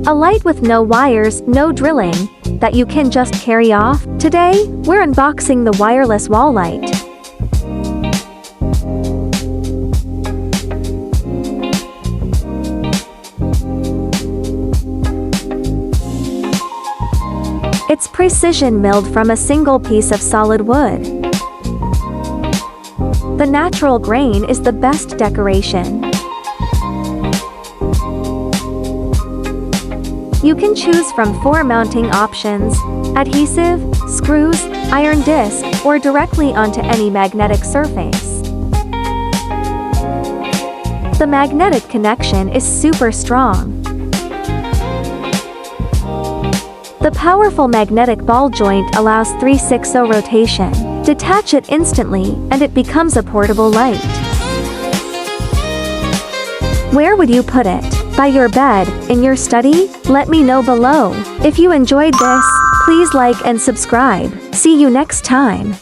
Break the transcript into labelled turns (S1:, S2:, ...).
S1: A light with no wires, no drilling, that you can just carry off. Today, we're unboxing the wireless wall light. It's precision milled from a single piece of solid wood. The natural grain is the best decoration. You can choose from 4 mounting options: adhesive, screws, iron disc, or directly onto any magnetic surface. The magnetic connection is super strong. The powerful magnetic ball joint allows 3/6 rotation. Detach it instantly, and it becomes a portable light. Where would you put it? By your bed? In your study? Let me know below. If you enjoyed this, please like and subscribe. See you next time.